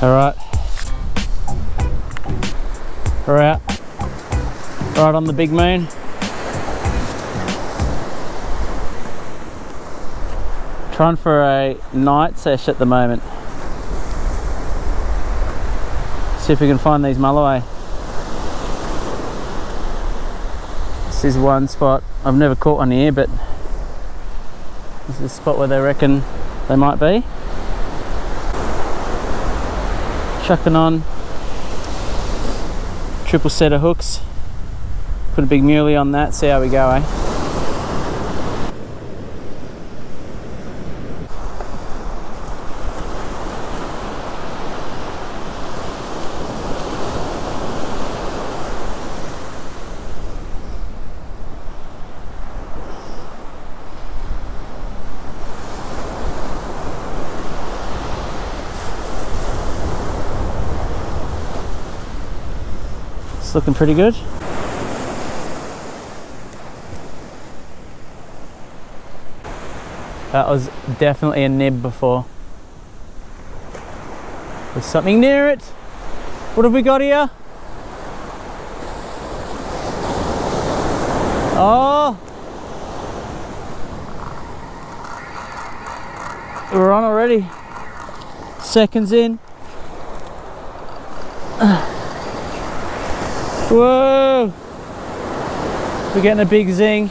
Alright. We're out. Right on the big moon. Trying for a night sesh at the moment. See if we can find these mulloway. This is one spot. I've never caught one here, but this is a spot where they reckon they might be. Chucking on triple set of hooks. Put a big muley on that, see how we go, eh? It's looking pretty good. That was definitely a nib before. There's something near it. What have we got here? Oh! We're on already. Seconds in. Whoa! We're getting a big zing.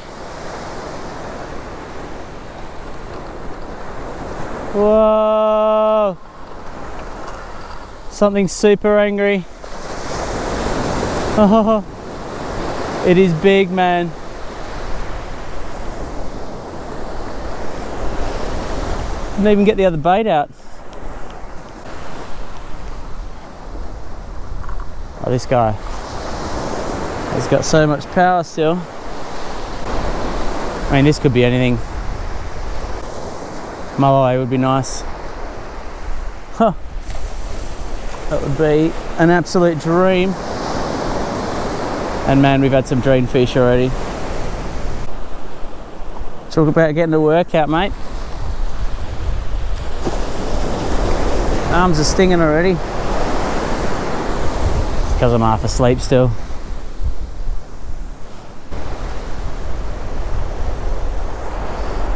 Whoa! Something super angry. Oh, it is big, man. Didn't even get the other bait out. Oh, this guy. He's got so much power still. I mean, this could be anything. Mulloway would be nice. Huh. That would be an absolute dream. And man, we've had some dream fish already. Talk about getting a workout, mate. Arms are stinging already. It's because I'm half asleep still.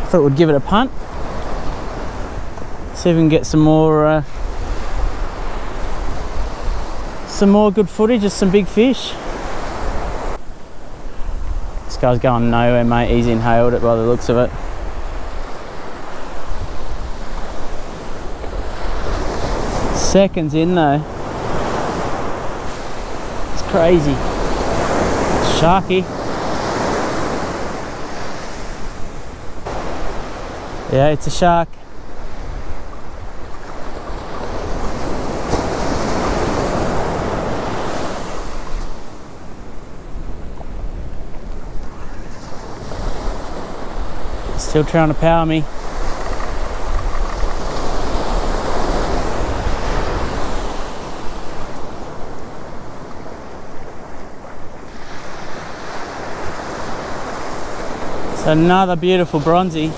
Thought we'd give it a punt. See if we can get some more good footage of some big fish. This guy's going nowhere, mate. He's inhaled it by the looks of it. Seconds in though. It's crazy. It's sharky. Yeah, it's a shark. Still trying to power me. It's another beautiful bronzy.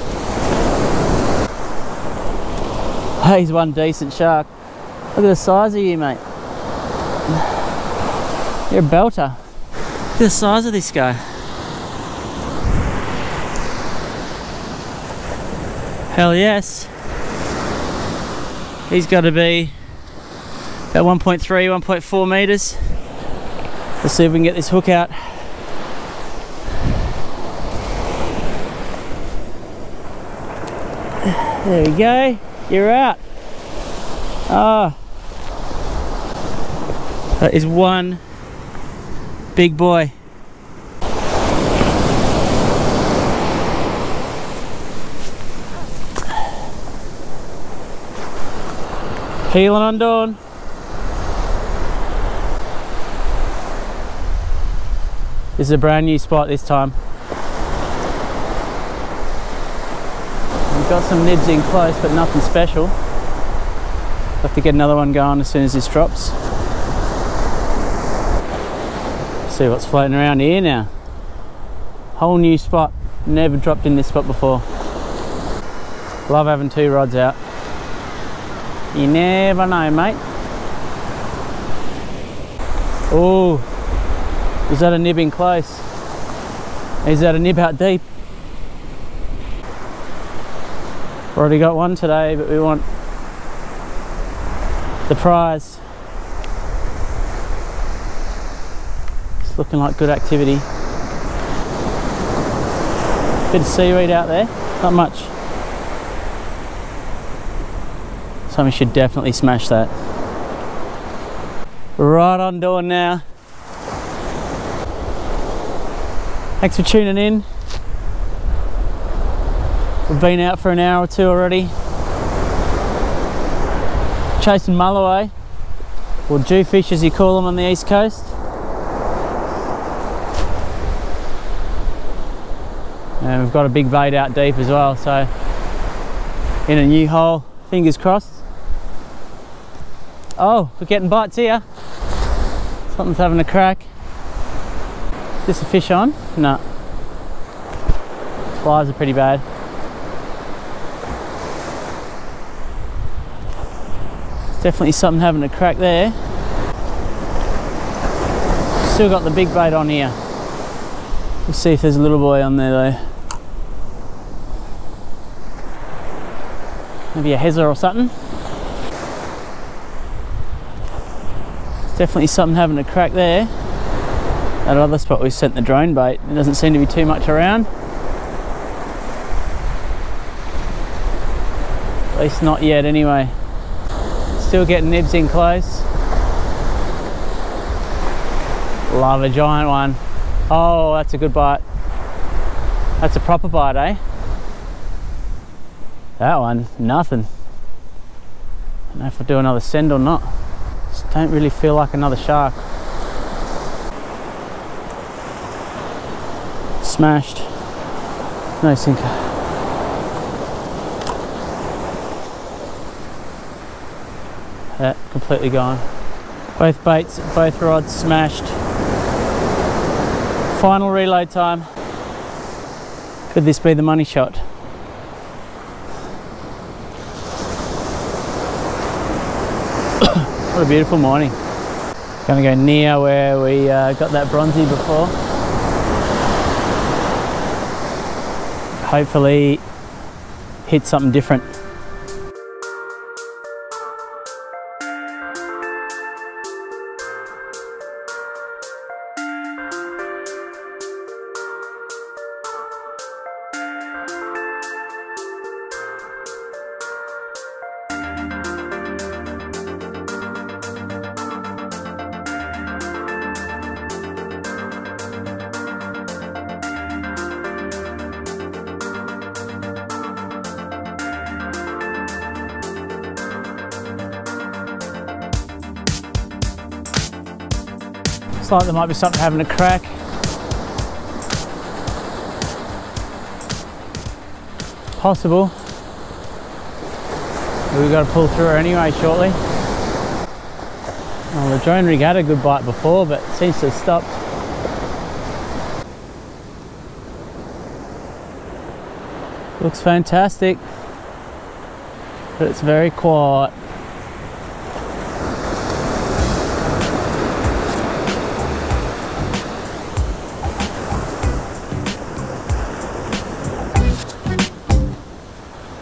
He's one decent shark. Look at the size of you, mate. You're a belter. Look at the size of this guy. Hell yes. He's got to be about 1.3, 1.4 meters. Let's see if we can get this hook out. There we go. You're out. Ah. That is one big boy. Peeling on dawn. This is a brand new spot this time. We've got some nibs in close, but nothing special. Have to get another one going as soon as this drops. See what's floating around here now. Whole new spot. Never dropped in this spot before. Love having two rods out. You never know, mate. Oh, is that a nib in close? Is that a nib out deep? Already got one today, but we want the prize. It's looking like good activity. Bit of seaweed out there, not much. So we should definitely smash that. Right on door now. Thanks for tuning in. We've been out for an hour or two already. Chasing mulloway, or jewfish as you call them on the east coast. And we've got a big bait out deep as well, so in a new hole, fingers crossed. Oh, we're getting bites here. Something's having a crack. Is this a fish on? No. Flies are pretty bad. There's definitely something having a crack there. Still got the big bait on here. We'll see if there's a little boy on there though. Maybe a hezzer or something. There's definitely something having a crack there. That other spot we sent the drone bait, there doesn't seem to be too much around. At least not yet anyway. Still getting nibs in close. Love a giant one. Oh, that's a good bite. That's a proper bite, eh? That one, nothing. I don't know if I'll do another send or not. Just don't really feel like another shark. Smashed. No sinker. Yeah, completely gone. Both baits, both rods smashed. Final reload time. Could this be the money shot? What a beautiful morning. Gonna go near where we got that bronzy before. Hopefully hit something different. Looks like there might be something having a crack. Possible. But we've got to pull through her anyway shortly. Well, the drone rig had a good bite before, but it seems to have stopped. Looks fantastic, but it's very quiet.